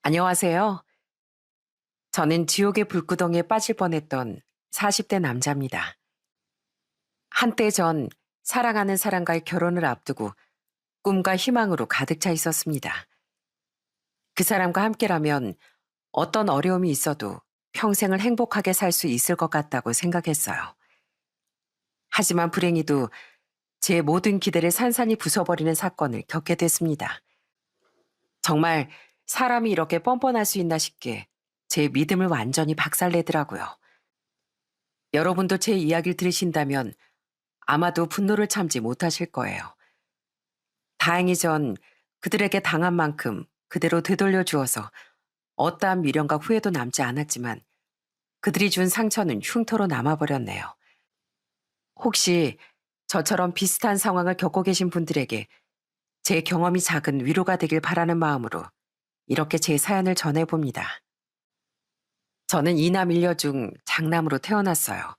안녕하세요. 저는 지옥의 불구덩이에 빠질 뻔했던 40대 남자입니다. 한때 전 사랑하는 사람과의 결혼을 앞두고 꿈과 희망으로 가득 차 있었습니다. 그 사람과 함께라면 어떤 어려움이 있어도 평생을 행복하게 살 수 있을 것 같다고 생각했어요. 하지만 불행히도 제 모든 기대를 산산이 부숴버리는 사건을 겪게 됐습니다. 정말 사람이 이렇게 뻔뻔할 수 있나 싶게 제 믿음을 완전히 박살내더라고요. 여러분도 제 이야기를 들으신다면 아마도 분노를 참지 못하실 거예요. 다행히 전 그들에게 당한 만큼 그대로 되돌려 주어서 어떠한 미련과 후회도 남지 않았지만 그들이 준 상처는 흉터로 남아버렸네요. 혹시 저처럼 비슷한 상황을 겪고 계신 분들에게 제 경험이 작은 위로가 되길 바라는 마음으로 이렇게 제 사연을 전해봅니다. 저는 이남 일녀 중 장남으로 태어났어요.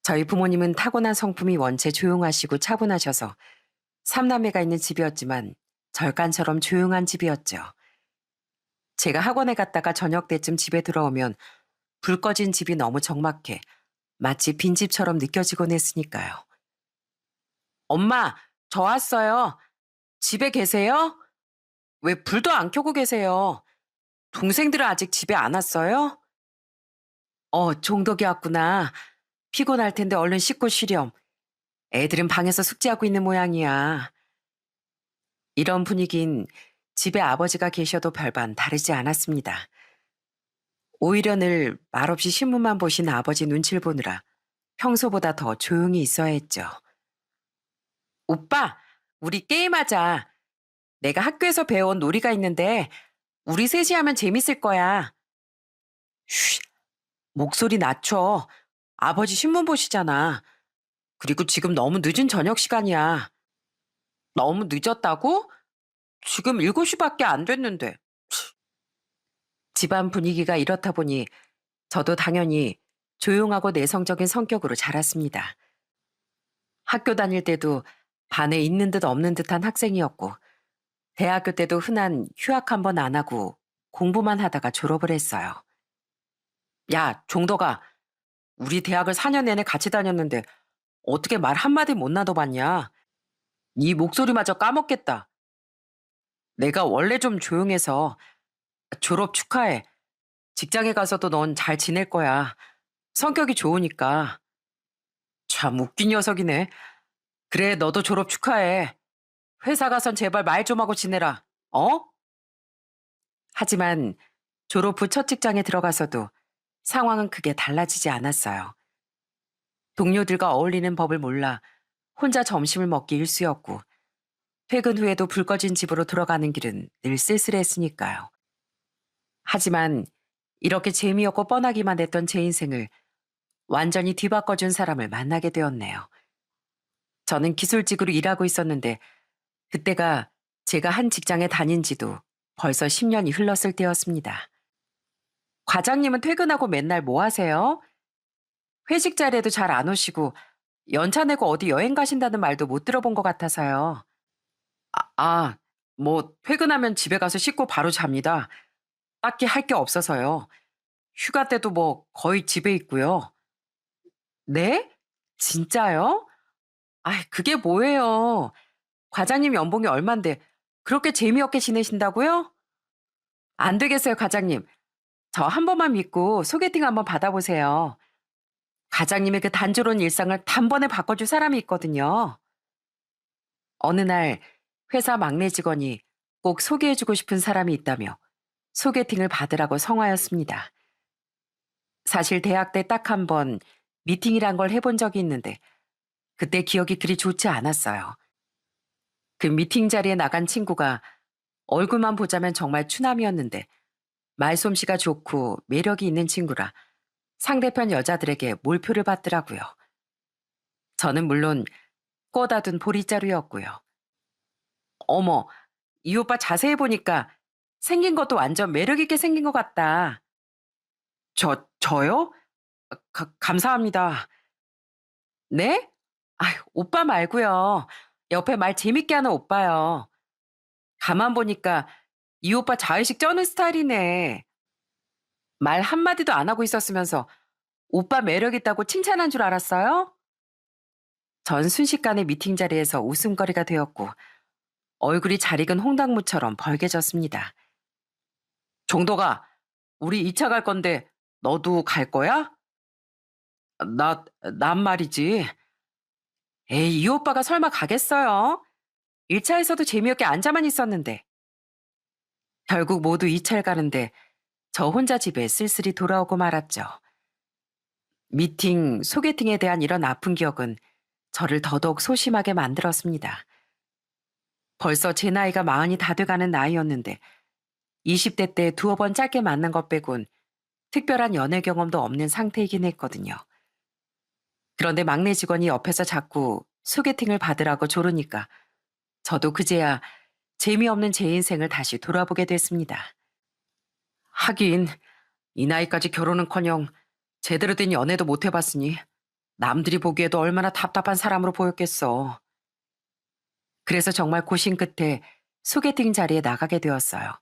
저희 부모님은 타고난 성품이 원체 조용하시고 차분하셔서 삼남매가 있는 집이었지만 절간처럼 조용한 집이었죠. 제가 학원에 갔다가 저녁 때쯤 집에 들어오면 불 꺼진 집이 너무 적막해 마치 빈집처럼 느껴지곤 했으니까요. 엄마, 저 왔어요. 집에 계세요? 왜 불도 안 켜고 계세요? 동생들은 아직 집에 안 왔어요? 종덕이 왔구나. 피곤할 텐데 얼른 씻고 쉬렴. 애들은 방에서 숙제하고 있는 모양이야. 이런 분위기인 집에 아버지가 계셔도 별반 다르지 않았습니다. 오히려 늘 말없이 신문만 보신 아버지 눈치를 보느라 평소보다 더 조용히 있어야 했죠. 오빠, 우리 게임하자. 내가 학교에서 배운 놀이가 있는데 우리 셋이 하면 재밌을 거야. 쉬, 목소리 낮춰. 아버지 신문 보시잖아. 그리고 지금 너무 늦은 저녁 시간이야. 너무 늦었다고? 지금 7시밖에 안 됐는데. 집안 분위기가 이렇다 보니 저도 당연히 조용하고 내성적인 성격으로 자랐습니다. 학교 다닐 때도 반에 있는 듯 없는 듯한 학생이었고, 대학교 때도 흔한 휴학 한 번 안 하고 공부만 하다가 졸업을 했어요. 야, 종덕아, 우리 대학을 4년 내내 같이 다녔는데 어떻게 말 한마디 못 놔둬봤냐? 네 목소리마저 까먹겠다. 내가 원래 좀 조용해서 졸업 축하해. 직장에 가서도 넌 잘 지낼 거야. 성격이 좋으니까. 참 웃긴 녀석이네. 그래, 너도 졸업 축하해. 회사 가선 제발 말 좀 하고 지내라. 어? 하지만 졸업 후 첫 직장에 들어가서도 상황은 크게 달라지지 않았어요. 동료들과 어울리는 법을 몰라 혼자 점심을 먹기 일쑤였고 퇴근 후에도 불 꺼진 집으로 들어가는 길은 늘 쓸쓸했으니까요. 하지만 이렇게 재미없고 뻔하기만 했던 제 인생을 완전히 뒤바꿔준 사람을 만나게 되었네요. 저는 기술직으로 일하고 있었는데 그때가 제가 한 직장에 다닌 지도 벌써 10년이 흘렀을 때였습니다. 과장님은 퇴근하고 맨날 뭐 하세요? 회식 자리에도 잘 안 오시고 연차 내고 어디 여행 가신다는 말도 못 들어본 것 같아서요. 뭐 퇴근하면 집에 가서 씻고 바로 잡니다. 딱히 할 게 없어서요. 휴가 때도 뭐 거의 집에 있고요. 네? 진짜요? 그게 뭐예요? 과장님 연봉이 얼만데 그렇게 재미없게 지내신다고요? 안 되겠어요, 과장님. 저 한 번만 믿고 소개팅 한번 받아보세요. 과장님의 그 단조로운 일상을 단번에 바꿔줄 사람이 있거든요. 어느 날 회사 막내 직원이 꼭 소개해주고 싶은 사람이 있다며 소개팅을 받으라고 성화였습니다. 사실 대학 때 딱 한 번 미팅이란 걸 해본 적이 있는데 그때 기억이 그리 좋지 않았어요. 그 미팅 자리에 나간 친구가 얼굴만 보자면 정말 추남이었는데 말솜씨가 좋고 매력이 있는 친구라 상대편 여자들에게 몰표를 받더라고요. 저는 물론 꼬다둔 보리자루였고요. 어머, 이 오빠 자세히 보니까 생긴 것도 완전 매력있게 생긴 것 같다. 저요? 감사합니다. 네? 오빠 말고요. 옆에 말 재밌게 하는 오빠요. 가만 보니까 이 오빠 자의식 쩌는 스타일이네. 말 한마디도 안 하고 있었으면서 오빠 매력 있다고 칭찬한 줄 알았어요? 전 순식간에 미팅 자리에서 웃음거리가 되었고 얼굴이 잘 익은 홍당무처럼 벌개졌습니다. 종덕아, 우리 2차 갈 건데 너도 갈 거야? 난 말이지. 에이, 이 오빠가 설마 가겠어요? 1차에서도 재미없게 앉아만 있었는데. 결국 모두 2차를 가는데 저 혼자 집에 쓸쓸히 돌아오고 말았죠. 미팅, 소개팅에 대한 이런 아픈 기억은 저를 더더욱 소심하게 만들었습니다. 벌써 제 나이가 40이 다 돼가는 나이였는데 20대 때 두어 번 짧게 만난 것 빼곤 특별한 연애 경험도 없는 상태이긴 했거든요. 그런데 막내 직원이 옆에서 자꾸 소개팅을 받으라고 조르니까 저도 그제야 재미없는 제 인생을 다시 돌아보게 됐습니다. 하긴 이 나이까지 결혼은커녕 제대로 된 연애도 못 해봤으니 남들이 보기에도 얼마나 답답한 사람으로 보였겠어. 그래서 정말 고심 끝에 소개팅 자리에 나가게 되었어요.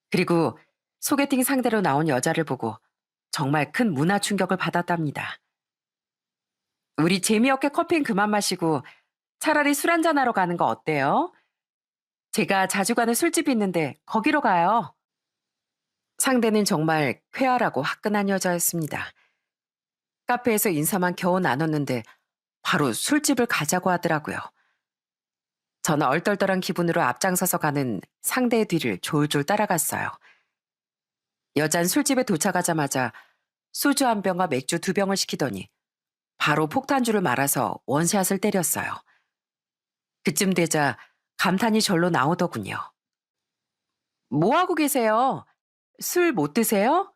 그리고 소개팅 상대로 나온 여자를 보고 정말 큰 문화 충격을 받았답니다. 우리 재미없게 커피는 그만 마시고 차라리 술 한잔하러 가는 거 어때요? 제가 자주 가는 술집이 있는데 거기로 가요. 상대는 정말 쾌활하고 화끈한 여자였습니다. 카페에서 인사만 겨우 나눴는데 바로 술집을 가자고 하더라고요. 저는 얼떨떨한 기분으로 앞장서서 가는 상대의 뒤를 졸졸 따라갔어요. 여잔 술집에 도착하자마자 소주 한 병과 맥주 2병을 시키더니 바로 폭탄주를 말아서 원샷을 때렸어요. 그쯤 되자 감탄이 절로 나오더군요. 뭐 하고 계세요? 술 못 드세요?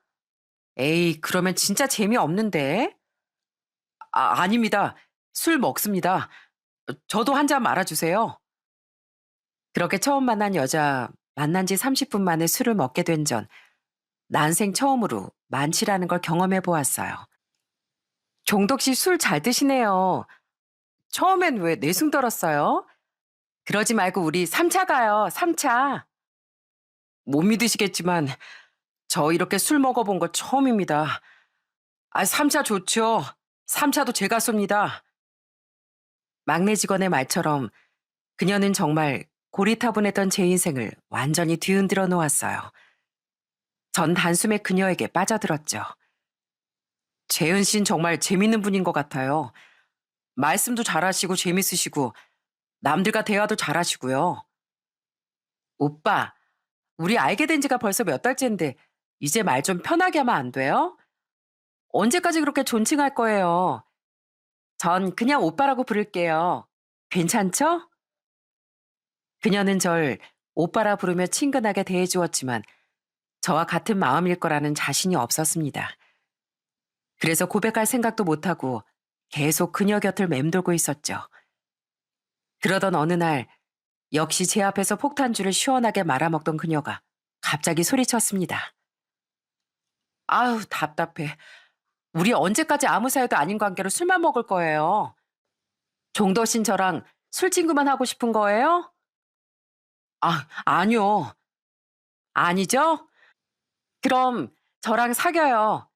에이, 그러면 진짜 재미없는데. 아닙니다. 술 먹습니다. 저도 한 잔 말아주세요. 그렇게 처음 만난 여자, 만난 지 30분 만에 술을 먹게 된 전, 난생 처음으로 만취라는 걸 경험해 보았어요. 종덕 씨 술 잘 드시네요. 처음엔 왜 내숭 들었어요? 그러지 말고 우리 3차 가요, 3차. 못 믿으시겠지만, 저 이렇게 술 먹어본 거 처음입니다. 3차 좋죠. 3차도 제가 쏩니다. 막내 직원의 말처럼 그녀는 정말 고리타분했던 제 인생을 완전히 뒤흔들어 놓았어요. 전 단숨에 그녀에게 빠져들었죠. 재은 씨는 정말 재밌는 분인 것 같아요. 말씀도 잘하시고 재밌으시고 남들과 대화도 잘하시고요. 오빠, 우리 알게 된 지가 벌써 몇 달째인데 이제 말 좀 편하게 하면 안 돼요? 언제까지 그렇게 존칭할 거예요? 전 그냥 오빠라고 부를게요. 괜찮죠? 그녀는 절 오빠라 부르며 친근하게 대해주었지만 저와 같은 마음일 거라는 자신이 없었습니다. 그래서 고백할 생각도 못하고 계속 그녀 곁을 맴돌고 있었죠. 그러던 어느 날 역시 제 앞에서 폭탄주를 시원하게 말아먹던 그녀가 갑자기 소리쳤습니다. 아우, 답답해. 우리 언제까지 아무 사이도 아닌 관계로 술만 먹을 거예요? 종도 신 저랑 술 친구만 하고 싶은 거예요? 아니요. 아니죠? 그럼 저랑 사겨요.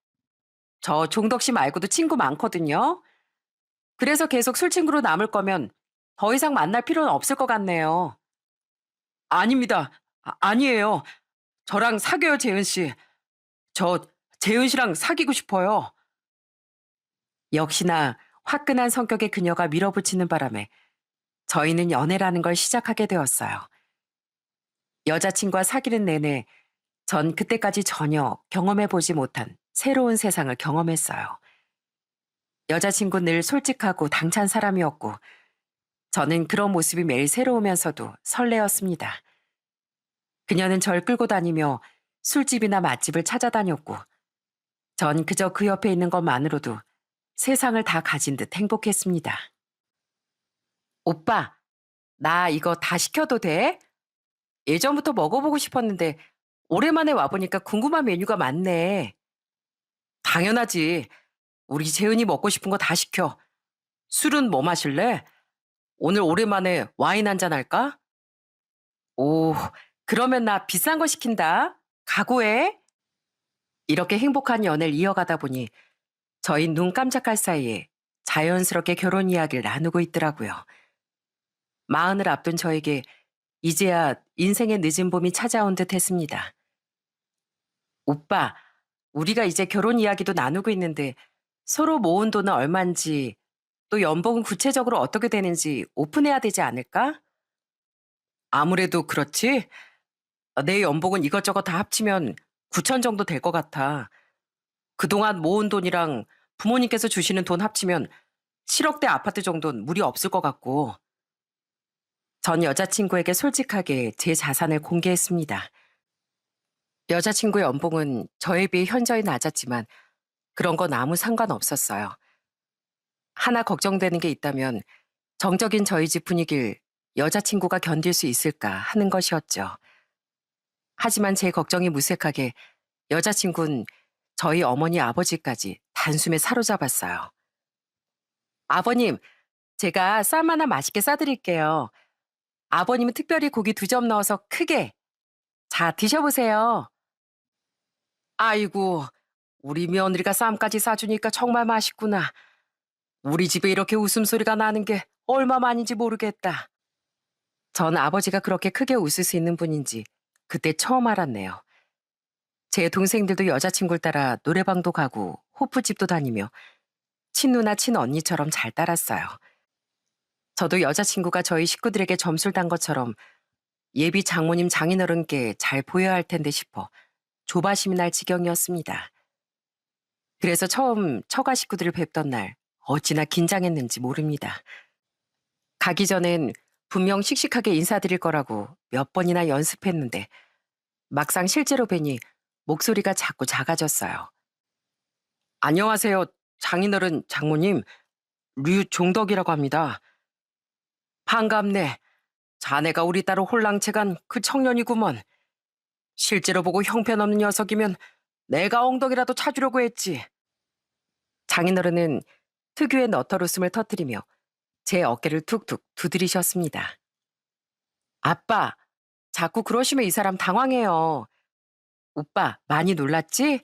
저 종덕 씨 말고도 친구 많거든요. 그래서 계속 술 친구로 남을 거면 더 이상 만날 필요는 없을 것 같네요. 아닙니다. 아니에요. 저랑 사겨요, 재은 씨. 저 재은 씨랑 사귀고 싶어요. 역시나 화끈한 성격의 그녀가 밀어붙이는 바람에 저희는 연애라는 걸 시작하게 되었어요. 여자친구와 사귀는 내내 전 그때까지 전혀 경험해보지 못한 새로운 세상을 경험했어요. 여자친구는 늘 솔직하고 당찬 사람이었고 저는 그런 모습이 매일 새로우면서도 설레었습니다. 그녀는 절 끌고 다니며 술집이나 맛집을 찾아다녔고 전 그저 그 옆에 있는 것만으로도 세상을 다 가진 듯 행복했습니다. 오빠, 나 이거 다 시켜도 돼? 예전부터 먹어보고 싶었는데 오랜만에 와보니까 궁금한 메뉴가 많네. 당연하지. 우리 재은이 먹고 싶은 거 다 시켜. 술은 뭐 마실래? 오늘 오랜만에 와인 한잔 할까? 오, 그러면 나 비싼 거 시킨다. 각오해. 이렇게 행복한 연애를 이어가다 보니 저희 눈 깜짝할 사이에 자연스럽게 결혼 이야기를 나누고 있더라고요. 마흔을 앞둔 저에게 이제야 인생의 늦은 봄이 찾아온 듯 했습니다. 오빠, 우리가 이제 결혼 이야기도 나누고 있는데 서로 모은 돈은 얼만지 또 연봉은 구체적으로 어떻게 되는지 오픈해야 되지 않을까? 아무래도 그렇지. 내 연봉은 이것저것 다 합치면 9천 정도 될 것 같아. 그동안 모은 돈이랑 부모님께서 주시는 돈 합치면 7억대 아파트 정도는 무리 없을 것 같고. 전 여자친구에게 솔직하게 제 자산을 공개했습니다. 여자친구의 연봉은 저에 비해 현저히 낮았지만 그런 건 아무 상관없었어요. 하나 걱정되는 게 있다면 정적인 저희 집 분위기를 여자친구가 견딜 수 있을까 하는 것이었죠. 하지만 제 걱정이 무색하게 여자친구는 저희 어머니 아버지까지 단숨에 사로잡았어요. 아버님, 제가 쌈 하나 맛있게 싸드릴게요. 아버님은 특별히 고기 2점 넣어서 크게. 자, 드셔보세요. 아이고, 우리 며느리가 쌈까지 싸주니까 정말 맛있구나. 우리 집에 이렇게 웃음소리가 나는 게 얼마만인지 모르겠다. 전 아버지가 그렇게 크게 웃을 수 있는 분인지 그때 처음 알았네요. 제 동생들도 여자친구를 따라 노래방도 가고 호프집도 다니며 친누나 친언니처럼 잘 따랐어요. 저도 여자친구가 저희 식구들에게 점수를 단 것처럼 예비 장모님 장인어른께 잘 보여야 할 텐데 싶어 조바심이 날 지경이었습니다. 그래서 처음 처가 식구들을 뵙던 날 어찌나 긴장했는지 모릅니다. 가기 전엔 분명 씩씩하게 인사드릴 거라고 몇 번이나 연습했는데 막상 실제로 뵈니 목소리가 자꾸 작아졌어요. 안녕하세요. 장인어른 장모님, 류종덕이라고 합니다. 반갑네. 자네가 우리 딸을 홀랑채간 그 청년이구먼. 실제로 보고 형편없는 녀석이면 내가 엉덩이라도 차주려고 했지. 장인어른은 특유의 너털 웃음을 터뜨리며 제 어깨를 툭툭 두드리셨습니다. 아빠, 자꾸 그러시면 이 사람 당황해요. 오빠, 많이 놀랐지?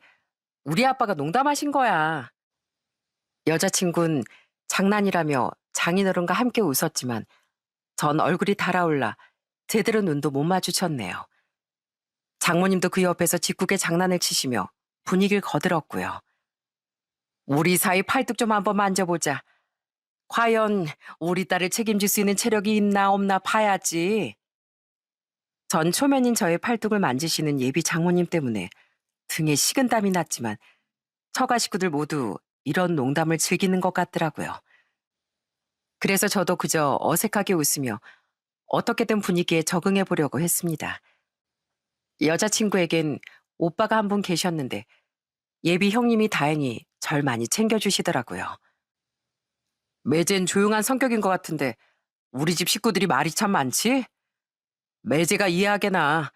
우리 아빠가 농담하신 거야. 여자친구는 장난이라며 장인어른과 함께 웃었지만 전 얼굴이 달아올라 제대로 눈도 못 마주쳤네요. 장모님도 그 옆에서 짓궂게 장난을 치시며 분위기를 거들었고요. 우리 사이 팔뚝 좀 한번 만져보자. 과연 우리 딸을 책임질 수 있는 체력이 있나 없나 봐야지. 전 초면인 저의 팔뚝을 만지시는 예비 장모님 때문에 등에 식은땀이 났지만 처가 식구들 모두 이런 농담을 즐기는 것 같더라고요. 그래서 저도 그저 어색하게 웃으며 어떻게든 분위기에 적응해 보려고 했습니다. 여자친구에겐 오빠가 한 분 계셨는데 예비 형님이 다행히 절 많이 챙겨주시더라고요. 매젠 조용한 성격인 것 같은데 우리 집 식구들이 말이 참 많지? 매제가 이해하게나.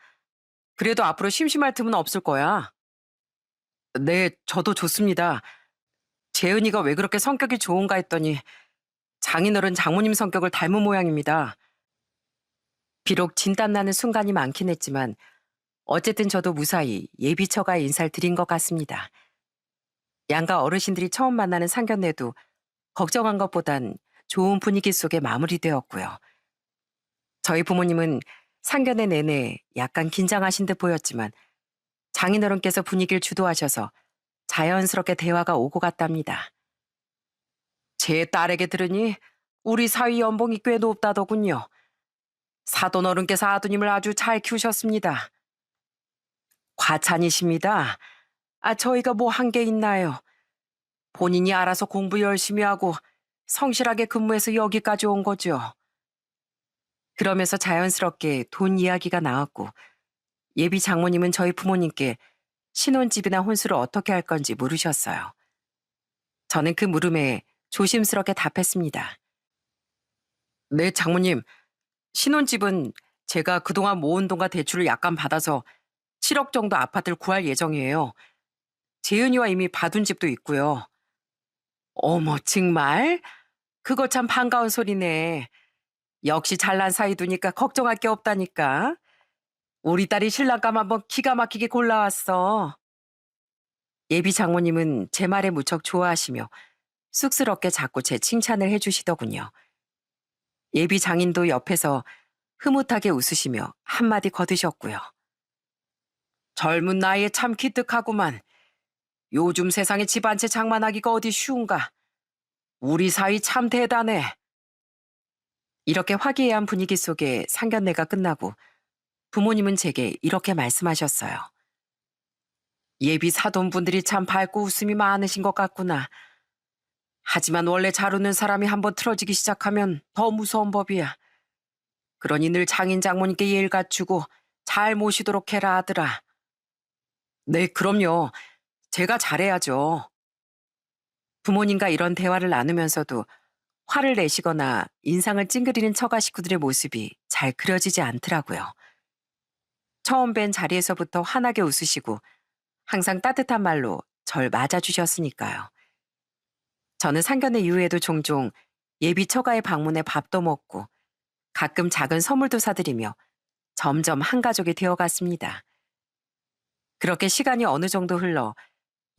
그래도 앞으로 심심할 틈은 없을 거야. 네, 저도 좋습니다. 재은이가 왜 그렇게 성격이 좋은가 했더니 장인어른 장모님 성격을 닮은 모양입니다. 비록 진땀나는 순간이 많긴 했지만 어쨌든 저도 무사히 예비 처가에 인사를 드린 것 같습니다. 양가 어르신들이 처음 만나는 상견례도 걱정한 것보단 좋은 분위기 속에 마무리되었고요. 저희 부모님은 상견례 내내 약간 긴장하신 듯 보였지만 장인어른께서 분위기를 주도하셔서 자연스럽게 대화가 오고 갔답니다. 제 딸에게 들으니 우리 사위 연봉이 꽤 높다더군요. 사돈 어른께서 아드님을 아주 잘 키우셨습니다. 과찬이십니다. 저희가 뭐 한 게 있나요? 본인이 알아서 공부 열심히 하고 성실하게 근무해서 여기까지 온 거죠. 그러면서 자연스럽게 돈 이야기가 나왔고 예비 장모님은 저희 부모님께 신혼집이나 혼수를 어떻게 할 건지 물으셨어요. 저는 그 물음에 조심스럽게 답했습니다. 네, 장모님. 신혼집은 제가 그동안 모은 돈과 대출을 약간 받아서 7억 정도 아파트를 구할 예정이에요. 재은이와 이미 봐둔 집도 있고요. 어머, 정말? 그거 참 반가운 소리네. 역시 잘난 사이 두니까 걱정할 게 없다니까. 우리 딸이 신랑감 한번 기가 막히게 골라왔어. 예비 장모님은 제 말에 무척 좋아하시며 쑥스럽게 자꾸 제 칭찬을 해주시더군요. 예비 장인도 옆에서 흐뭇하게 웃으시며 한마디 거드셨고요. 젊은 나이에 참 기특하구만. 요즘 세상에 집 한 채 장만하기가 어디 쉬운가. 우리 사위 참 대단해. 이렇게 화기애애한 분위기 속에 상견례가 끝나고 부모님은 제게 이렇게 말씀하셨어요. 예비 사돈분들이 참 밝고 웃음이 많으신 것 같구나. 하지만 원래 잘 웃는 사람이 한번 틀어지기 시작하면 더 무서운 법이야. 그러니 늘 장인 장모님께 예를 갖추고 잘 모시도록 해라 아들아. 네, 그럼요. 제가 잘해야죠. 부모님과 이런 대화를 나누면서도 화를 내시거나 인상을 찡그리는 처가 식구들의 모습이 잘 그려지지 않더라고요. 처음 뵌 자리에서부터 환하게 웃으시고 항상 따뜻한 말로 절 맞아주셨으니까요. 저는 상견례 이후에도 종종 예비 처가의 방문에 밥도 먹고 가끔 작은 선물도 사드리며 점점 한 가족이 되어갔습니다. 그렇게 시간이 어느 정도 흘러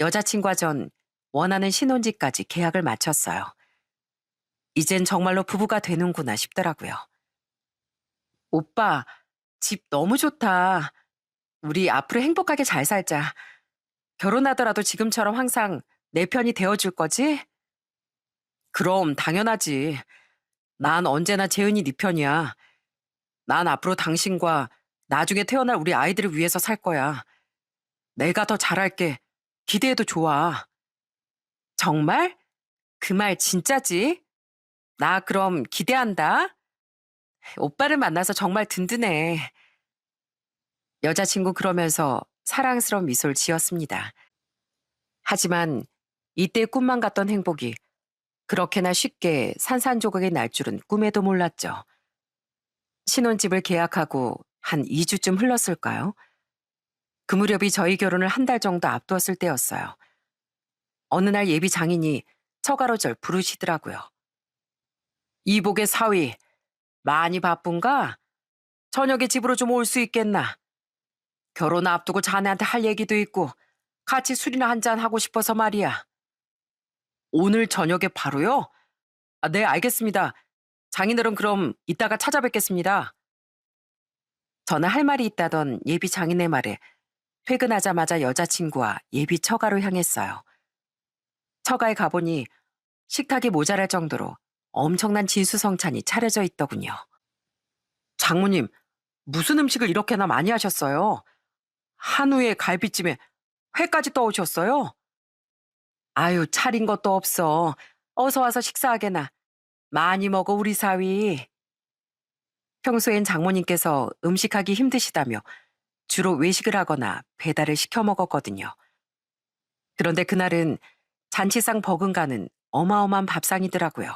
여자친구와 전 원하는 신혼집까지 계약을 마쳤어요. 이젠 정말로 부부가 되는구나 싶더라고요. 오빠, 집 너무 좋다. 우리 앞으로 행복하게 잘 살자. 결혼하더라도 지금처럼 항상 내 편이 되어줄 거지? 그럼 당연하지. 난 언제나 재은이 네 편이야. 난 앞으로 당신과 나중에 태어날 우리 아이들을 위해서 살 거야. 내가 더 잘할게. 기대해도 좋아. 정말? 그 말 진짜지? 나 그럼 기대한다. 오빠를 만나서 정말 든든해. 여자친구 그러면서 사랑스러운 미소를 지었습니다. 하지만 이때 꿈만 같던 행복이 그렇게나 쉽게 산산조각이 날 줄은 꿈에도 몰랐죠. 신혼집을 계약하고 한 2주쯤 흘렀을까요? 그 무렵이 저희 결혼을 한 달 정도 앞두었을 때였어요. 어느 날 예비 장인이 처가로 절 부르시더라고요. 이복의 사위, 많이 바쁜가? 저녁에 집으로 좀 올 수 있겠나? 결혼 앞두고 자네한테 할 얘기도 있고 같이 술이나 한잔 하고 싶어서 말이야. 오늘 저녁에 바로요? 아, 네, 알겠습니다. 장인어른 그럼 이따가 찾아뵙겠습니다. 저는 할 말이 있다던 예비 장인의 말에 퇴근하자마자 여자친구와 예비 처가로 향했어요. 처가에 가보니 식탁이 모자랄 정도로 엄청난 진수성찬이 차려져 있더군요. 장모님, 무슨 음식을 이렇게나 많이 하셨어요? 한우에 갈비찜에 회까지 떠오셨어요? 아유, 차린 것도 없어. 어서 와서 식사하게나. 많이 먹어, 우리 사위. 평소엔 장모님께서 음식하기 힘드시다며 주로 외식을 하거나 배달을 시켜 먹었거든요. 그런데 그날은 잔치상 버금가는 어마어마한 밥상이더라고요.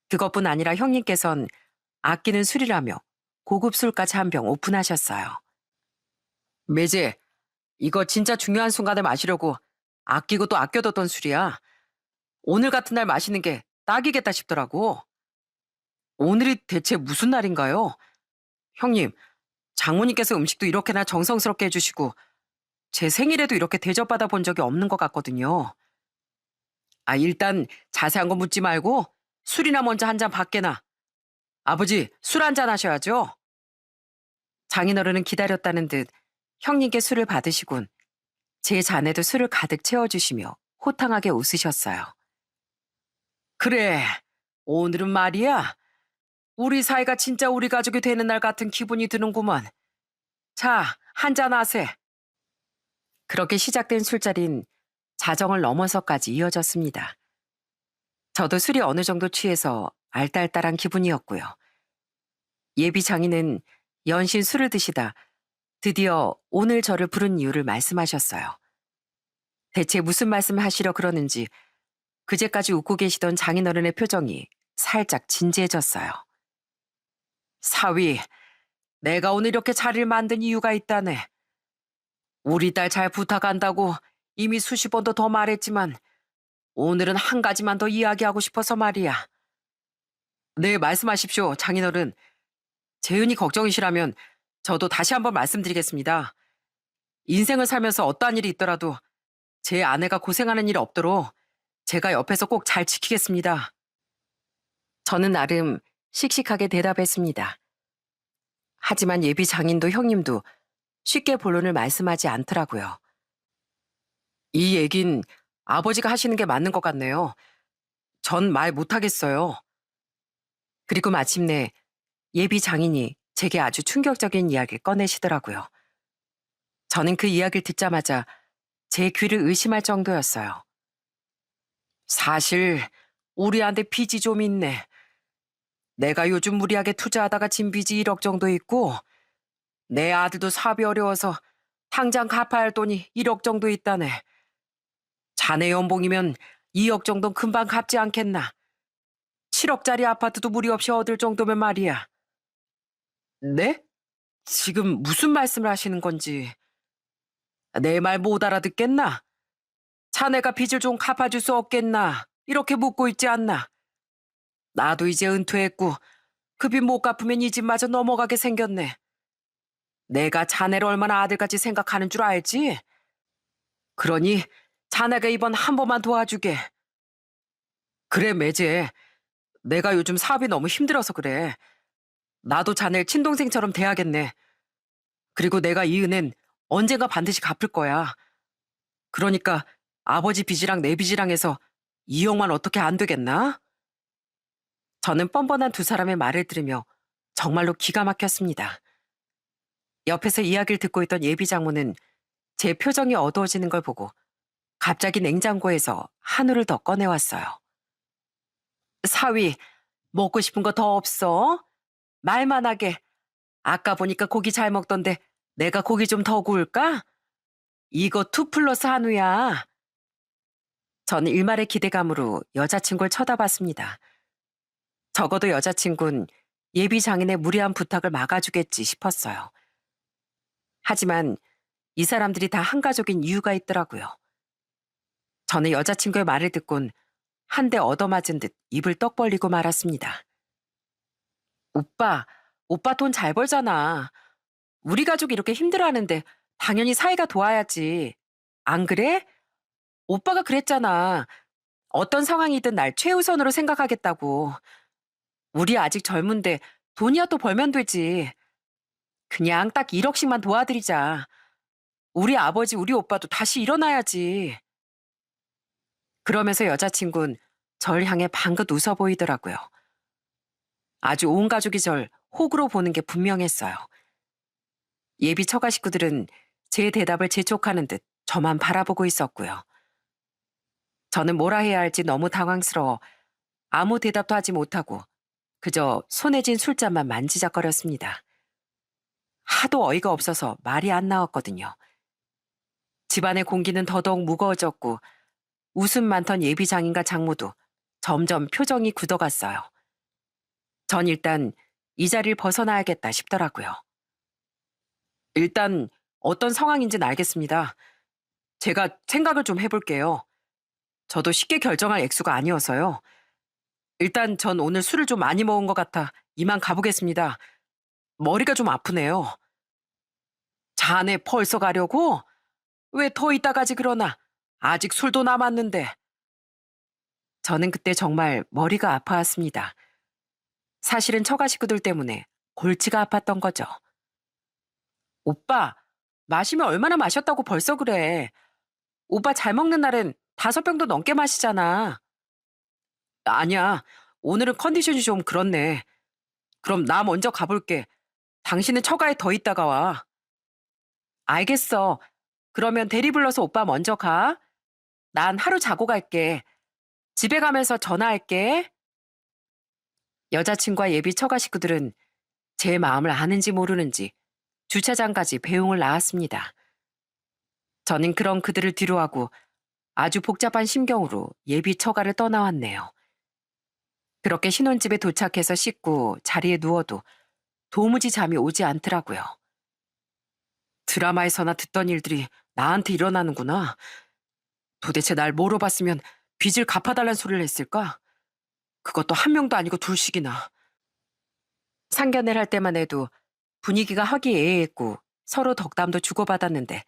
그것뿐 아니라 형님께선 아끼는 술이라며 고급 술까지 한 병 오픈하셨어요. 매제, 이거 진짜 중요한 순간에 마시려고 아끼고 또 아껴뒀던 술이야. 오늘 같은 날 마시는 게 딱이겠다 싶더라고. 오늘이 대체 무슨 날인가요? 형님, 장모님께서 음식도 이렇게나 정성스럽게 해주시고 제 생일에도 이렇게 대접받아 본 적이 없는 것 같거든요. 아, 일단 자세한 거 묻지 말고 술이나 먼저 한 잔 받게나. 아버지, 술 한 잔 하셔야죠. 장인어른은 기다렸다는 듯 형님께 술을 받으시곤 제 잔에도 술을 가득 채워주시며 호탕하게 웃으셨어요. 그래, 오늘은 말이야. 우리 사이가 진짜 우리 가족이 되는 날 같은 기분이 드는구먼. 자, 한 잔 하세. 그렇게 시작된 술자리는 자정을 넘어서까지 이어졌습니다. 저도 술이 어느 정도 취해서 알딸딸한 기분이었고요. 예비 장인은 연신 술을 드시다 드디어 오늘 저를 부른 이유를 말씀하셨어요. 대체 무슨 말씀을 하시려 그러는지 그제까지 웃고 계시던 장인어른의 표정이 살짝 진지해졌어요. 사위, 내가 오늘 이렇게 자리를 만든 이유가 있다네. 우리 딸 잘 부탁한다고 이미 수십 번도 더 말했지만 오늘은 한 가지만 더 이야기하고 싶어서 말이야. 네, 말씀하십시오, 장인어른. 재은이 걱정이시라면 저도 다시 한번 말씀드리겠습니다. 인생을 살면서 어떠한 일이 있더라도 제 아내가 고생하는 일 없도록 제가 옆에서 꼭 잘 지키겠습니다. 저는 나름 씩씩하게 대답했습니다. 하지만 예비 장인도 형님도 쉽게 본론을 말씀하지 않더라고요. 이 얘긴 아버지가 하시는 게 맞는 것 같네요. 전 말 못하겠어요. 그리고 마침내 예비 장인이 제게 아주 충격적인 이야기를 꺼내시더라고요. 저는 그 이야기를 듣자마자 제 귀를 의심할 정도였어요. 사실 우리한테 빚이 좀 있네. 내가 요즘 무리하게 투자하다가 진 빚이 1억 정도 있고 내 아들도 사업이 어려워서 당장 갚아야 할 돈이 1억 정도 있다네. 자네 연봉이면 2억 정도는 금방 갚지 않겠나. 7억짜리 아파트도 무리 없이 얻을 정도면 말이야. 네? 지금 무슨 말씀을 하시는 건지. 내 말 못 알아듣겠나? 자네가 빚을 좀 갚아줄 수 없겠나? 이렇게 묻고 있지 않나? 나도 이제 은퇴했고 그 빚 못 갚으면 이 집마저 넘어가게 생겼네. 내가 자네를 얼마나 아들같이 생각하는 줄 알지? 그러니 자네가 이번 한 번만 도와주게. 그래, 매제. 내가 요즘 사업이 너무 힘들어서 그래. 나도 자네를 친동생처럼 대하겠네. 그리고 내가 이 은혜는 언젠가 반드시 갚을 거야. 그러니까 아버지 빚이랑 내 빚이랑 해서 2억만 어떻게 안 되겠나? 저는 뻔뻔한 두 사람의 말을 들으며 정말로 기가 막혔습니다. 옆에서 이야기를 듣고 있던 예비 장모는 제 표정이 어두워지는 걸 보고 갑자기 냉장고에서 한우를 더 꺼내왔어요. 사위, 먹고 싶은 거 더 없어? 말만 하게. 아까 보니까 고기 잘 먹던데 내가 고기 좀 더 구울까? 이거 2 플러스 한우야. 전 일말의 기대감으로 여자친구를 쳐다봤습니다. 적어도 여자친구는 예비 장인의 무리한 부탁을 막아주겠지 싶었어요. 하지만 이 사람들이 다 한 가족인 이유가 있더라고요. 저는 여자친구의 말을 듣곤 한 대 얻어맞은 듯 입을 떡 벌리고 말았습니다. 오빠, 오빠 돈 잘 벌잖아. 우리 가족이 이렇게 힘들어하는데 당연히 사이가 도와야지. 안 그래? 오빠가 그랬잖아. 어떤 상황이든 날 최우선으로 생각하겠다고. 우리 아직 젊은데 돈이야 또 벌면 되지. 그냥 딱 1억씩만 도와드리자. 우리 아버지, 우리 오빠도 다시 일어나야지. 그러면서 여자친구는 절 향해 방긋 웃어 보이더라고요. 아주 온 가족이 절 호구로 보는 게 분명했어요. 예비 처가 식구들은 제 대답을 재촉하는 듯 저만 바라보고 있었고요. 저는 뭐라 해야 할지 너무 당황스러워 아무 대답도 하지 못하고 그저 손에 쥔 술잔만 만지작거렸습니다. 하도 어이가 없어서 말이 안 나왔거든요. 집안의 공기는 더더욱 무거워졌고 웃음 많던 예비 장인과 장모도 점점 표정이 굳어갔어요. 전 일단 이 자리를 벗어나야겠다 싶더라고요. 일단 어떤 상황인지는 알겠습니다. 제가 생각을 좀 해볼게요. 저도 쉽게 결정할 액수가 아니어서요. 일단 전 오늘 술을 좀 많이 먹은 것 같아 이만 가보겠습니다. 머리가 좀 아프네요. 자네 벌써 가려고? 왜 더 이따 가지 그러나? 아직 술도 남았는데. 저는 그때 정말 머리가 아파왔습니다. 사실은 처가 식구들 때문에 골치가 아팠던 거죠. 오빠, 마시면 얼마나 마셨다고 벌써 그래. 오빠 잘 먹는 날엔 5병도 넘게 마시잖아. 아니야, 오늘은 컨디션이 좀 그렇네. 그럼 나 먼저 가볼게. 당신은 처가에 더 있다가 와. 알겠어. 그러면 대리 불러서 오빠 먼저 가. 난 하루 자고 갈게. 집에 가면서 전화할게. 여자친구와 예비 처가 식구들은 제 마음을 아는지 모르는지 주차장까지 배웅을 나왔습니다. 저는 그런 그들을 뒤로하고 아주 복잡한 심경으로 예비 처가를 떠나왔네요. 그렇게 신혼집에 도착해서 씻고 자리에 누워도 도무지 잠이 오지 않더라고요. 드라마에서나 듣던 일들이 나한테 일어나는구나. 도대체 날 뭐로 봤으면 빚을 갚아달란 소리를 했을까? 그것도 한 명도 아니고 둘씩이나. 상견례를 할 때만 해도 분위기가 화기애애했고 서로 덕담도 주고받았는데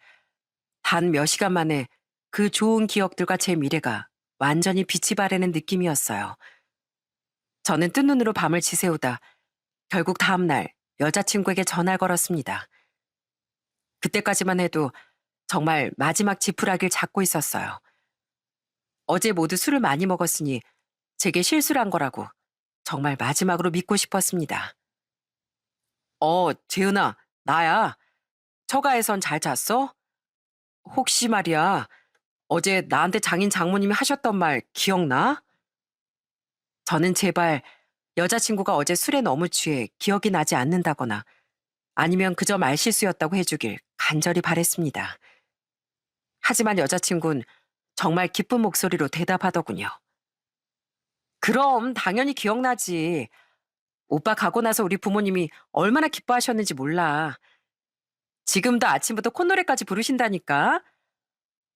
단 몇 시간 만에 그 좋은 기억들과 제 미래가 완전히 빛이 바래는 느낌이었어요. 저는 뜬 눈으로 밤을 지새우다 결국 다음 날 여자친구에게 전화를 걸었습니다. 그때까지만 해도 정말 마지막 지푸라기를 잡고 있었어요. 어제 모두 술을 많이 먹었으니 제게 실수를 한 거라고 정말 마지막으로 믿고 싶었습니다. 재은아, 나야. 처가에선 잘 잤어? 혹시 말이야, 어제 나한테 장인 장모님이 하셨던 말 기억나? 저는 제발 여자친구가 어제 술에 너무 취해 기억이 나지 않는다거나 아니면 그저 말실수였다고 해주길 간절히 바랬습니다. 하지만 여자친구는 정말 기쁜 목소리로 대답하더군요. 그럼 당연히 기억나지. 오빠 가고 나서 우리 부모님이 얼마나 기뻐하셨는지 몰라. 지금도 아침부터 콧노래까지 부르신다니까.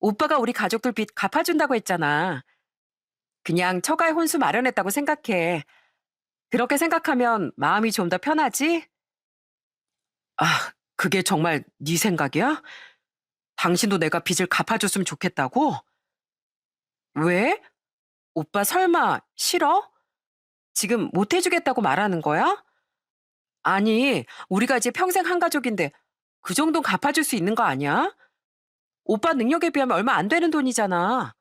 오빠가 우리 가족들 빚 갚아준다고 했잖아. 그냥 처가에 혼수 마련했다고 생각해. 그렇게 생각하면 마음이 좀 더 편하지? 그게 정말 네 생각이야? 당신도 내가 빚을 갚아줬으면 좋겠다고? 왜? 오빠 설마 싫어? 지금 못 해주겠다고 말하는 거야? 아니, 우리가 이제 평생 한 가족인데 그 정도는 갚아줄 수 있는 거 아니야? 오빠 능력에 비하면 얼마 안 되는 돈이잖아.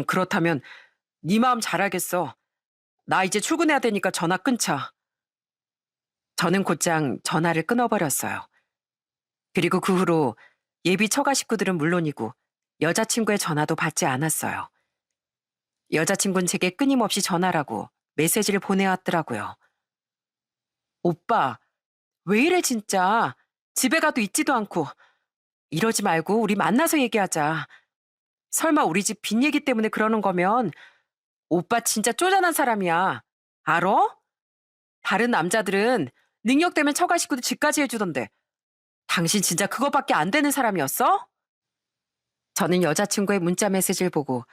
그렇다면 네 마음 잘 알겠어. 나 이제 출근해야 되니까 전화 끊자. 저는 곧장 전화를 끊어버렸어요. 그리고 그 후로 예비 처가 식구들은 물론이고 여자친구의 전화도 받지 않았어요. 여자친구는 제게 끊임없이 전화라고 메시지를 보내왔더라고요. 오빠, 왜 이래 진짜. 집에 가도 있지도 않고. 이러지 말고 우리 만나서 얘기하자. 설마 우리 집 빚 얘기 때문에 그러는 거면 오빠 진짜 쪼잔한 사람이야. 알어? 다른 남자들은 능력 되면 처가 식구도 집까지 해주던데 당신 진짜 그거밖에 안 되는 사람이었어? 저는 여자친구의 문자 메시지를 보고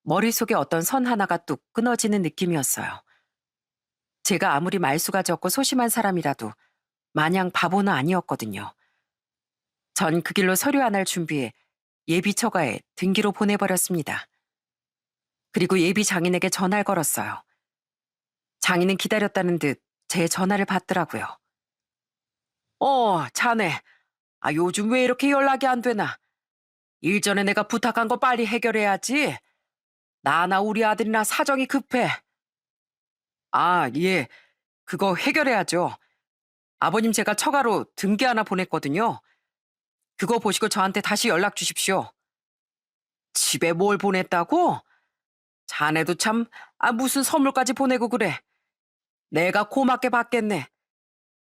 머릿속에 어떤 선 하나가 뚝 끊어지는 느낌이었어요. 제가 아무리 말수가 적고 소심한 사람이라도 마냥 바보는 아니었거든요. 전 그 길로 서류 하나를 준비해 예비 처가에 등기로 보내버렸습니다. 그리고 예비 장인에게 전화를 걸었어요. 장인은 기다렸다는 듯 제 전화를 받더라고요. 자네. 요즘 왜 이렇게 연락이 안 되나? 일전에 내가 부탁한 거 빨리 해결해야지. 나나 우리 아들이나 사정이 급해. 예. 그거 해결해야죠. 아버님 제가 처가로 등기 하나 보냈거든요. 그거 보시고 저한테 다시 연락 주십시오. 집에 뭘 보냈다고? 자네도 참, 무슨 선물까지 보내고 그래. 내가 고맙게 받겠네.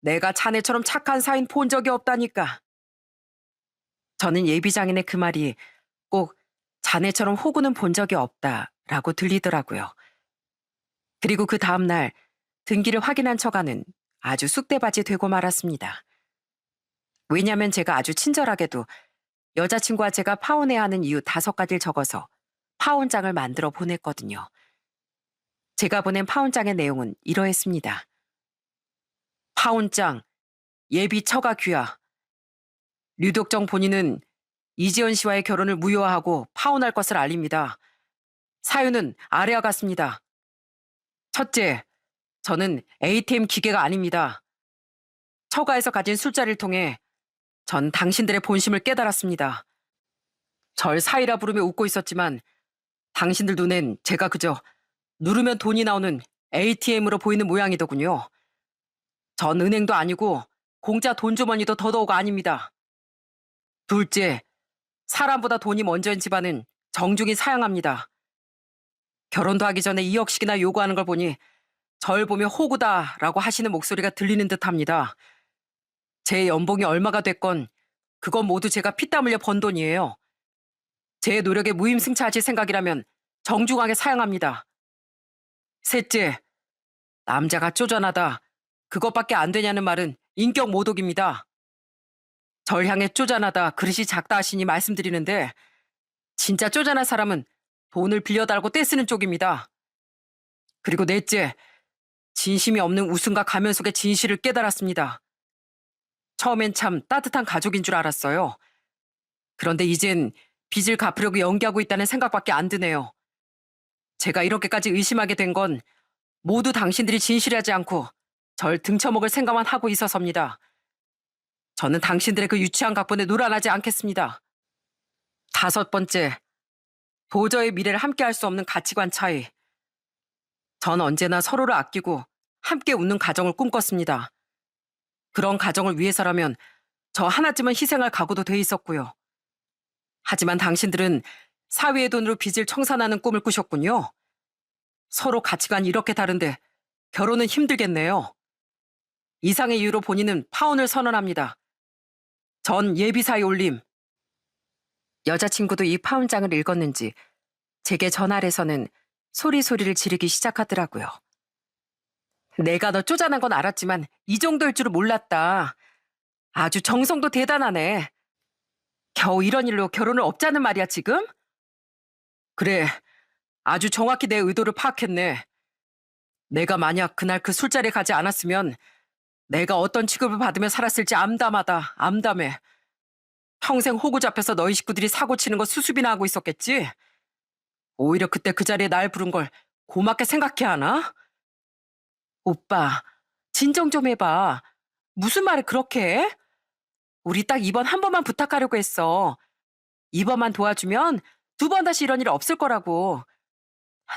내가 자네처럼 착한 사인 본 적이 없다니까. 저는 예비장인의 그 말이 꼭 자네처럼 호구는 본 적이 없다라고 들리더라고요. 그리고 그 다음날 등기를 확인한 처가는 아주 쑥대밭이 되고 말았습니다. 왜냐면 제가 아주 친절하게도 여자친구와 제가 파혼해야 하는 이유 5가지를 적어서 파혼장을 만들어 보냈거든요. 제가 보낸 파혼장의 내용은 이러했습니다. 파혼장, 예비 처가 귀하. 류덕정 본인은 이지연 씨와의 결혼을 무효화하고 파혼할 것을 알립니다. 사유는 아래와 같습니다. 첫째, 저는 ATM 기계가 아닙니다. 처가에서 가진 술자리를 통해 전 당신들의 본심을 깨달았습니다. 절 사이라 부르며 웃고 있었지만 당신들 눈엔 제가 그저 누르면 돈이 나오는 ATM으로 보이는 모양이더군요. 전 은행도 아니고 공짜 돈주머니도 더더욱 아닙니다. 둘째, 사람보다 돈이 먼저인 집안은 정중히 사양합니다. 결혼도 하기 전에 2억씩이나 요구하는 걸 보니 절 보며 호구다라고 하시는 목소리가 들리는 듯합니다. 제 연봉이 얼마가 됐건 그건 모두 제가 피땀 흘려 번 돈이에요. 제 노력에 무임승차하실 생각이라면 정중하게 사양합니다. 셋째, 남자가 쪼잔하다. 그것밖에 안 되냐는 말은 인격 모독입니다. 절 향해 쪼잔하다, 그릇이 작다 하시니 말씀드리는데 진짜 쪼잔한 사람은 돈을 빌려달라고 떼쓰는 쪽입니다. 그리고 넷째, 진심이 없는 웃음과 가면 속의 진실을 깨달았습니다. 처음엔 참 따뜻한 가족인 줄 알았어요. 그런데 이젠 빚을 갚으려고 연기하고 있다는 생각밖에 안 드네요. 제가 이렇게까지 의심하게 된 건 모두 당신들이 진실하지 않고 절 등쳐먹을 생각만 하고 있어서입니다. 저는 당신들의 그 유치한 각본에 놀아나지 않겠습니다. 다섯 번째, 도저히 미래를 함께할 수 없는 가치관 차이. 전 언제나 서로를 아끼고 함께 웃는 가정을 꿈꿨습니다. 그런 가정을 위해서라면 저 하나쯤은 희생할 각오도 돼 있었고요. 하지만 당신들은 사위의 돈으로 빚을 청산하는 꿈을 꾸셨군요. 서로 가치관이 이렇게 다른데 결혼은 힘들겠네요. 이상의 이유로 본인은 파혼을 선언합니다. 전 예비사위 올림. 여자친구도 이 파혼장을 읽었는지 제게 전화해서는 소리소리를 지르기 시작하더라고요. 내가 너 쪼잔한 건 알았지만 이 정도일 줄은 몰랐다. 아주 정성도 대단하네. 겨우 이런 일로 결혼을 업자는 말이야 지금? 그래, 아주 정확히 내 의도를 파악했네. 내가 만약 그날 그 술자리에 가지 않았으면 내가 어떤 취급을 받으며 살았을지 암담하다, 암담해. 평생 호구 잡혀서 너희 식구들이 사고 치는 거 수습이나 하고 있었겠지? 오히려 그때 그 자리에 날 부른 걸 고맙게 생각해야 하나? 오빠, 진정 좀 해봐. 무슨 말을 그렇게 해? 우리 딱 이번 한 번만 부탁하려고 했어. 이번만 도와주면 두 번 다시 이런 일 없을 거라고.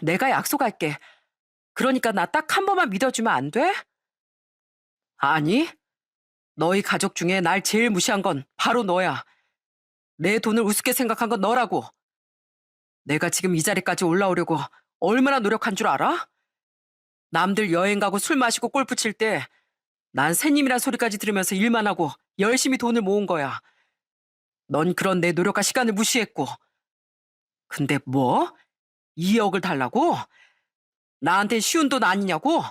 내가 약속할게. 그러니까 나 딱 한 번만 믿어주면 안 돼? 아니, 너희 가족 중에 날 제일 무시한 건 바로 너야. 내 돈을 우습게 생각한 건 너라고. 내가 지금 이 자리까지 올라오려고 얼마나 노력한 줄 알아? 남들 여행 가고 술 마시고 골프 칠 때 난 새님이란 소리까지 들으면서 일만 하고 열심히 돈을 모은 거야. 넌 그런 내 노력과 시간을 무시했고. 근데 뭐? 2억을 달라고? 나한테 쉬운 돈 아니냐고?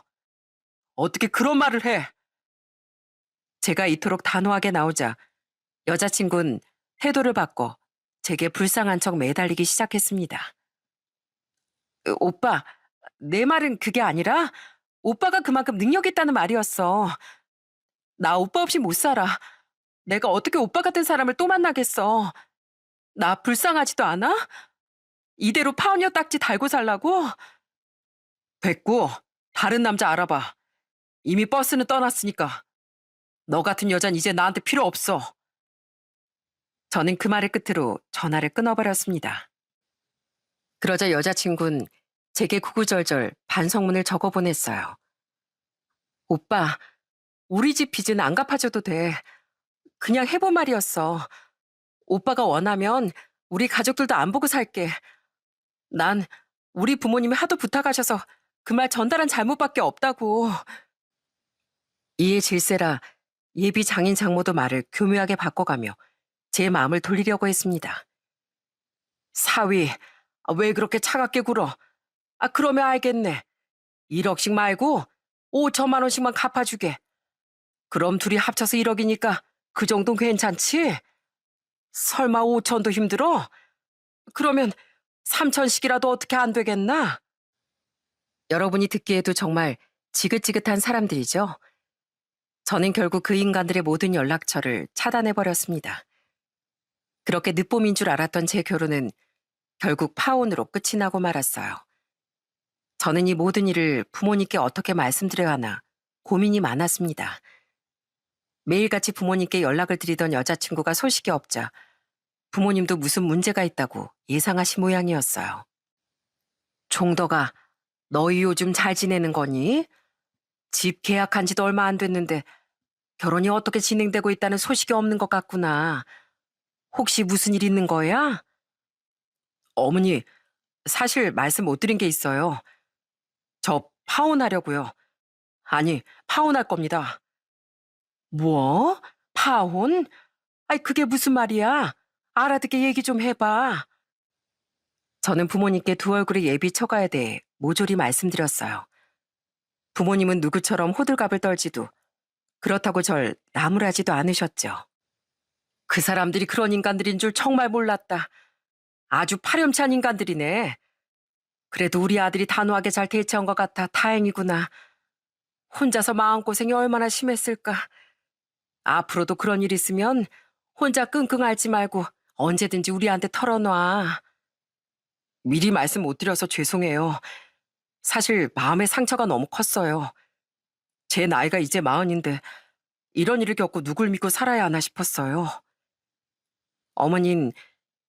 어떻게 그런 말을 해? 제가 이토록 단호하게 나오자 여자친구는 태도를 바꿔 제게 불쌍한 척 매달리기 시작했습니다. 오빠, 내 말은 그게 아니라 오빠가 그만큼 능력 있다는 말이었어. 나 오빠 없이 못 살아. 내가 어떻게 오빠 같은 사람을 또 만나겠어. 나 불쌍하지도 않아? 이대로 파혼녀 딱지 달고 살라고? 됐고, 다른 남자 알아봐. 이미 버스는 떠났으니까. 너 같은 여잔 이제 나한테 필요 없어. 저는 그 말을 끝으로 전화를 끊어버렸습니다. 그러자 여자친구는 제게 구구절절 반성문을 적어보냈어요. 오빠, 우리 집 빚은 안 갚아줘도 돼. 그냥 해본 말이었어. 오빠가 원하면 우리 가족들도 안 보고 살게. 난 우리 부모님이 하도 부탁하셔서 그 말 전달한 잘못밖에 없다고. 이에 질세라 예비 장인 장모도 말을 교묘하게 바꿔가며 제 마음을 돌리려고 했습니다. 사위, 왜 그렇게 차갑게 굴어? 그러면 알겠네. 1억씩 말고 5천만 원씩만 갚아주게. 그럼 둘이 합쳐서 1억이니까 그 정도는 괜찮지? 설마 5천도 힘들어? 그러면 3천씩이라도 어떻게 안 되겠나? 여러분이 듣기에도 정말 지긋지긋한 사람들이죠. 저는 결국 그 인간들의 모든 연락처를 차단해버렸습니다. 그렇게 늦봄인 줄 알았던 제 결혼은 결국 파혼으로 끝이 나고 말았어요. 저는 이 모든 일을 부모님께 어떻게 말씀드려야 하나 고민이 많았습니다. 매일같이 부모님께 연락을 드리던 여자친구가 소식이 없자 부모님도 무슨 문제가 있다고 예상하신 모양이었어요. 종덕아, 너희 요즘 잘 지내는 거니? 집 계약한 지도 얼마 안 됐는데 결혼이 어떻게 진행되고 있다는 소식이 없는 것 같구나. 혹시 무슨 일 있는 거야? 어머니, 사실 말씀 못 드린 게 있어요. 저 파혼하려고요. 아니, 파혼할 겁니다. 뭐? 파혼? 그게 무슨 말이야? 알아듣게 얘기 좀 해봐. 저는 부모님께 두 얼굴의 예비 처가에 대해 모조리 말씀드렸어요. 부모님은 누구처럼 호들갑을 떨지도 그렇다고 절 나무라지도 않으셨죠. 그 사람들이 그런 인간들인 줄 정말 몰랐다. 아주 파렴치한 인간들이네. 그래도 우리 아들이 단호하게 잘 대처한 것 같아 다행이구나. 혼자서 마음고생이 얼마나 심했을까. 앞으로도 그런 일 있으면 혼자 끙끙 앓지 말고 언제든지 우리한테 털어놔. 미리 말씀 못 드려서 죄송해요. 사실 마음의 상처가 너무 컸어요. 제 나이가 이제 40인데 이런 일을 겪고 누굴 믿고 살아야 하나 싶었어요. 어머닌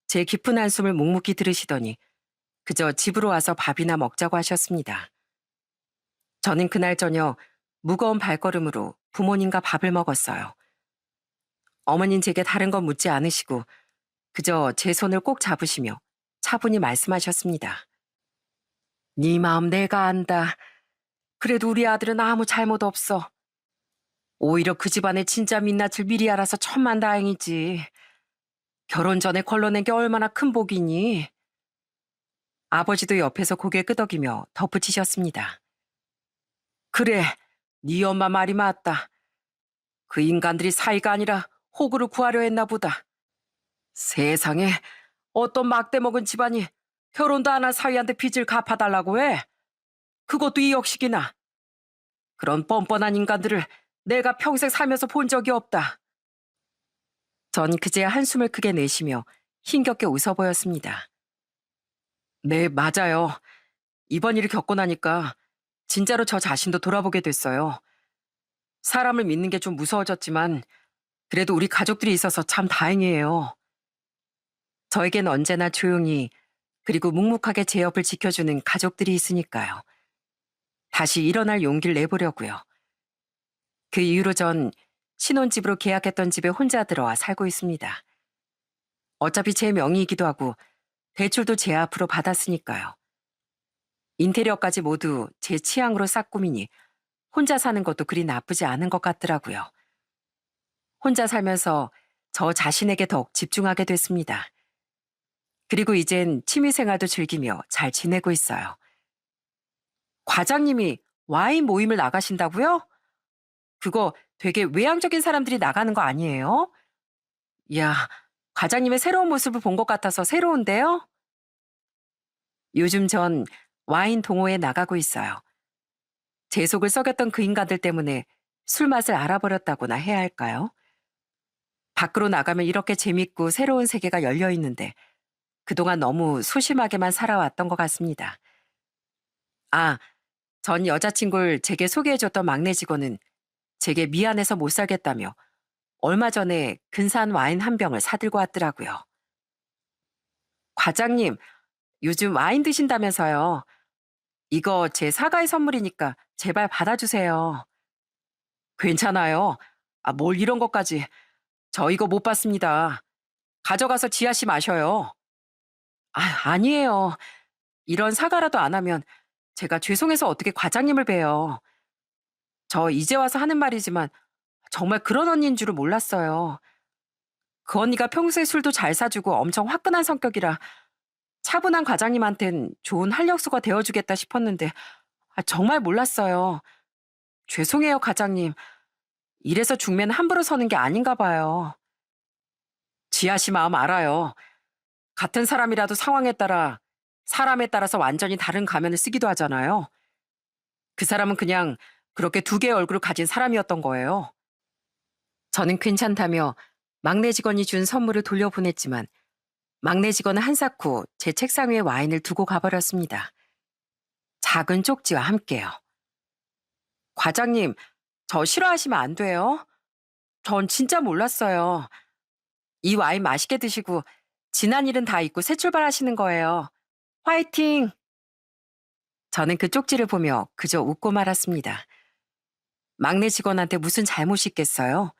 제 깊은 한숨을 묵묵히 들으시더니 그저 집으로 와서 밥이나 먹자고 하셨습니다. 저는 그날 저녁 무거운 발걸음으로 부모님과 밥을 먹었어요. 어머닌 제게 다른 건 묻지 않으시고 그저 제 손을 꼭 잡으시며 차분히 말씀하셨습니다. 네 마음 내가 안다. 그래도 우리 아들은 아무 잘못 없어. 오히려 그 집안의 진짜 민낯을 미리 알아서 천만다행이지. 결혼 전에 걸러낸 게 얼마나 큰 복이니. 아버지도 옆에서 고개 끄덕이며 덧붙이셨습니다. 그래, 네 엄마 말이 맞다. 그 인간들이 사이가 아니라 호구를 구하려 했나 보다. 세상에 어떤 막대 먹은 집안이 결혼도 안 한 사위한테 빚을 갚아달라고 해? 그것도 이 역식이나. 그런 뻔뻔한 인간들을 내가 평생 살면서 본 적이 없다. 전 그제야 한숨을 크게 내쉬며 힘겹게 웃어 보였습니다. 네, 맞아요. 이번 일을 겪고 나니까 진짜로 저 자신도 돌아보게 됐어요. 사람을 믿는 게 좀 무서워졌지만 그래도 우리 가족들이 있어서 참 다행이에요. 저에겐 언제나 조용히 그리고 묵묵하게 제 옆을 지켜주는 가족들이 있으니까요. 다시 일어날 용기를 내보려고요. 그 이후로 전 신혼집으로 계약했던 집에 혼자 들어와 살고 있습니다. 어차피 제 명의이기도 하고 대출도 제 앞으로 받았으니까요. 인테리어까지 모두 제 취향으로 싹 꾸미니 혼자 사는 것도 그리 나쁘지 않은 것 같더라고요. 혼자 살면서 저 자신에게 더욱 집중하게 됐습니다. 그리고 이젠 취미생활도 즐기며 잘 지내고 있어요. 과장님이 와인 모임을 나가신다고요? 그거 되게 외향적인 사람들이 나가는 거 아니에요? 이야, 과장님의 새로운 모습을 본 것 같아서 새로운데요? 요즘 전 와인 동호회에 나가고 있어요. 제 속을 썩였던 그 인간들 때문에 술 맛을 알아버렸다고나 해야 할까요? 밖으로 나가면 이렇게 재밌고 새로운 세계가 열려 있는데 그동안 너무 소심하게만 살아왔던 것 같습니다. 아, 전 여자친구를 제게 소개해줬던 막내 직원은 제게 미안해서 못 살겠다며 얼마 전에 근사한 와인 한 병을 사들고 왔더라고요. 과장님, 요즘 와인 드신다면서요. 이거 제 사과의 선물이니까 제발 받아주세요. 괜찮아요. 아, 뭘 이런 것까지. 저 이거 못 받습니다. 가져가서 지아 씨 마셔요. 아, 아니에요. 이런 사과라도 안 하면 제가 죄송해서 어떻게 과장님을 봬요. 저 이제 와서 하는 말이지만 정말 그런 언니인 줄은 몰랐어요. 그 언니가 평소에 술도 잘 사주고 엄청 화끈한 성격이라 차분한 과장님한텐 좋은 활력소가 되어주겠다 싶었는데 정말 몰랐어요. 죄송해요, 과장님. 이래서 중매는 함부로 서는 게 아닌가 봐요. 지아 씨 마음 알아요. 같은 사람이라도 상황에 따라 사람에 따라서 완전히 다른 가면을 쓰기도 하잖아요. 그 사람은 그냥 그렇게 두 개의 얼굴을 가진 사람이었던 거예요. 저는 괜찮다며 막내 직원이 준 선물을 돌려보냈지만 막내 직원은 한사코 제 책상 위에 와인을 두고 가버렸습니다. 작은 쪽지와 함께요. 과장님, 저 싫어하시면 안 돼요. 전 진짜 몰랐어요. 이 와인 맛있게 드시고 지난 일은 다 잊고 새 출발하시는 거예요. 화이팅! 저는 그 쪽지를 보며 그저 웃고 말았습니다. 막내 직원한테 무슨 잘못이 있겠어요?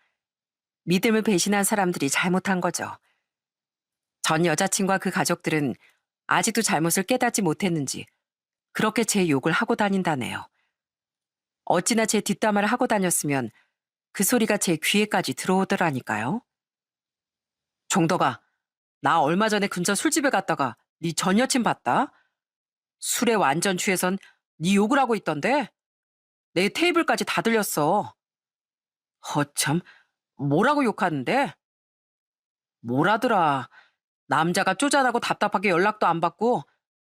믿음을 배신한 사람들이 잘못한 거죠. 전 여자친구와 그 가족들은 아직도 잘못을 깨닫지 못했는지 그렇게 제 욕을 하고 다닌다네요. 어찌나 제 뒷담화를 하고 다녔으면 그 소리가 제 귀에까지 들어오더라니까요. 종덕아, 나 얼마 전에 근처 술집에 갔다가 네 전 여친 봤다? 술에 완전 취해선 네 욕을 하고 있던데? 내 테이블까지 다 들렸어. 허참, 뭐라고 욕하는데? 뭐라더라. 남자가 쪼잔하고 답답하게 연락도 안 받고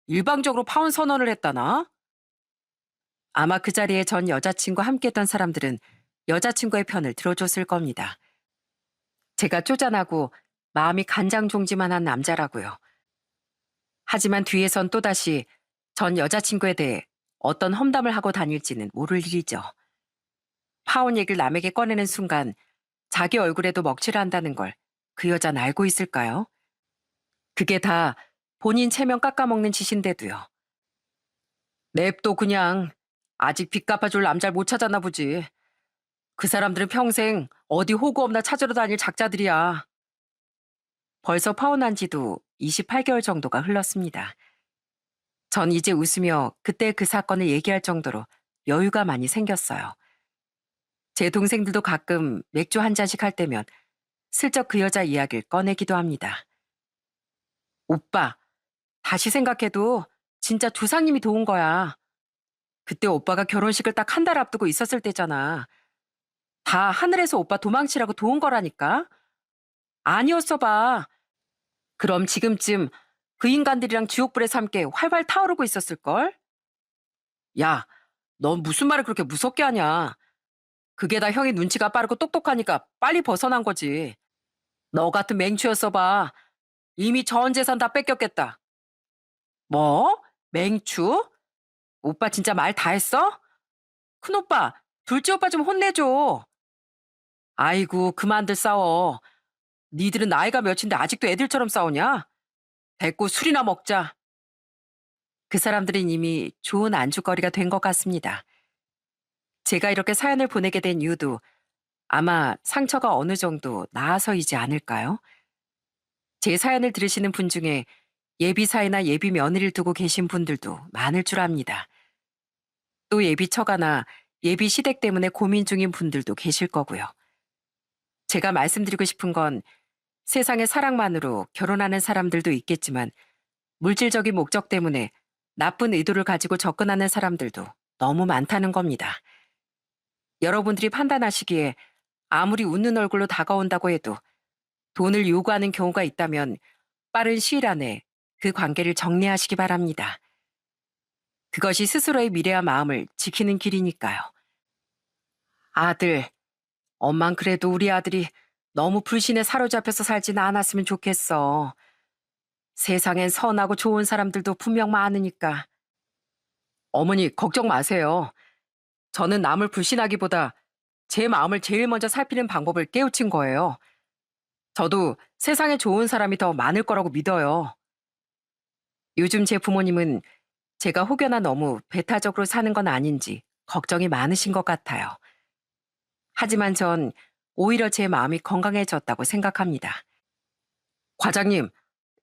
일방적으로 파혼 선언을 했다나? 아마 그 자리에 전 여자친구와 함께했던 사람들은 여자친구의 편을 들어줬을 겁니다. 제가 쪼잔하고 마음이 간장종지만한 남자라고요. 하지만 뒤에선 또다시 전 여자친구에 대해 어떤 험담을 하고 다닐지는 모를 일이죠. 파혼 얘기를 남에게 꺼내는 순간 자기 얼굴에도 먹칠을 한다는 걸 그 여자는 알고 있을까요? 그게 다 본인 체면 깎아먹는 짓인데도요. 냅둬 그냥. 아직 빚 갚아줄 남자를 못 찾았나 보지. 그 사람들은 평생 어디 호구 없나 찾으러 다닐 작자들이야. 벌써 파혼한 지도 28개월 정도가 흘렀습니다. 전 이제 웃으며 그때 그 사건을 얘기할 정도로 여유가 많이 생겼어요. 제 동생들도 가끔 맥주 한 잔씩 할 때면 슬쩍 그 여자 이야기를 꺼내기도 합니다. 오빠, 다시 생각해도 진짜 조상님이 도운 거야. 그때 오빠가 결혼식을 딱 한 달 앞두고 있었을 때잖아. 다 하늘에서 오빠 도망치라고 도운 거라니까? 아니었어 봐. 그럼 지금쯤 그 인간들이랑 지옥불에서 함께 활활 타오르고 있었을걸? 야, 넌 무슨 말을 그렇게 무섭게 하냐? 그게 다 형이 눈치가 빠르고 똑똑하니까 빨리 벗어난 거지. 너 같은 맹추였어 봐. 이미 전 재산 다 뺏겼겠다. 뭐? 맹추? 오빠 진짜 말 다 했어? 큰오빠, 둘째 오빠 좀 혼내줘. 아이고, 그만들 싸워. 니들은 나이가 몇인데 아직도 애들처럼 싸우냐? 됐고 술이나 먹자. 그 사람들은 이미 좋은 안주거리가 된 것 같습니다. 제가 이렇게 사연을 보내게 된 이유도 아마 상처가 어느 정도 나아서이지 않을까요? 제 사연을 들으시는 분 중에 예비 사이나 예비 며느리를 두고 계신 분들도 많을 줄 압니다. 또 예비 처가나 예비 시댁 때문에 고민 중인 분들도 계실 거고요. 제가 말씀드리고 싶은 건 세상에 사랑만으로 결혼하는 사람들도 있겠지만 물질적인 목적 때문에 나쁜 의도를 가지고 접근하는 사람들도 너무 많다는 겁니다. 여러분들이 판단하시기에 아무리 웃는 얼굴로 다가온다고 해도 돈을 요구하는 경우가 있다면 빠른 시일 안에 그 관계를 정리하시기 바랍니다. 그것이 스스로의 미래와 마음을 지키는 길이니까요. 아들, 엄만 그래도 우리 아들이 너무 불신에 사로잡혀서 살지는 않았으면 좋겠어. 세상엔 선하고 좋은 사람들도 분명 많으니까. 어머니, 걱정 마세요. 저는 남을 불신하기보다 제 마음을 제일 먼저 살피는 방법을 깨우친 거예요. 저도 세상에 좋은 사람이 더 많을 거라고 믿어요. 요즘 제 부모님은 제가 혹여나 너무 배타적으로 사는 건 아닌지 걱정이 많으신 것 같아요. 하지만 전 오히려 제 마음이 건강해졌다고 생각합니다. 과장님,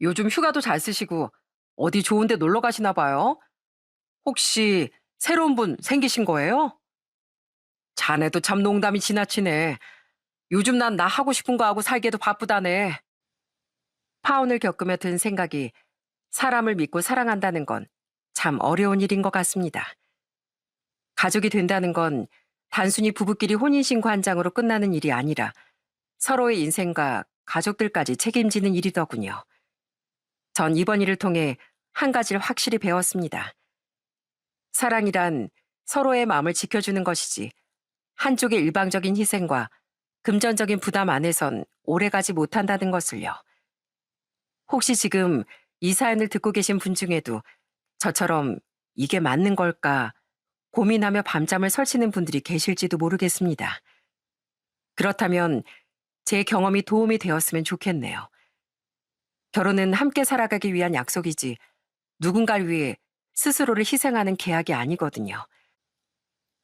요즘 휴가도 잘 쓰시고 어디 좋은 데 놀러 가시나 봐요? 혹시 새로운 분 생기신 거예요? 자네도 참 농담이 지나치네. 요즘 난 나 하고 싶은 거 하고 살기에도 바쁘다네. 파혼을 겪으며 든 생각이 사람을 믿고 사랑한다는 건 참 어려운 일인 것 같습니다. 가족이 된다는 건 단순히 부부끼리 혼인신고 한 장으로 끝나는 일이 아니라 서로의 인생과 가족들까지 책임지는 일이더군요. 전 이번 일을 통해 한 가지를 확실히 배웠습니다. 사랑이란 서로의 마음을 지켜주는 것이지 한쪽의 일방적인 희생과 금전적인 부담 안에선 오래가지 못한다는 것을요. 혹시 지금 이 사연을 듣고 계신 분 중에도 저처럼 이게 맞는 걸까 고민하며 밤잠을 설치는 분들이 계실지도 모르겠습니다. 그렇다면 제 경험이 도움이 되었으면 좋겠네요. 결혼은 함께 살아가기 위한 약속이지 누군가를 위해 스스로를 희생하는 계약이 아니거든요.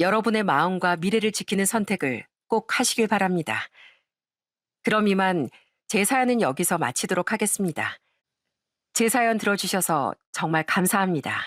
여러분의 마음과 미래를 지키는 선택을 꼭 하시길 바랍니다. 그럼 이만 제 사연은 여기서 마치도록 하겠습니다. 제 사연 들어주셔서 정말 감사합니다.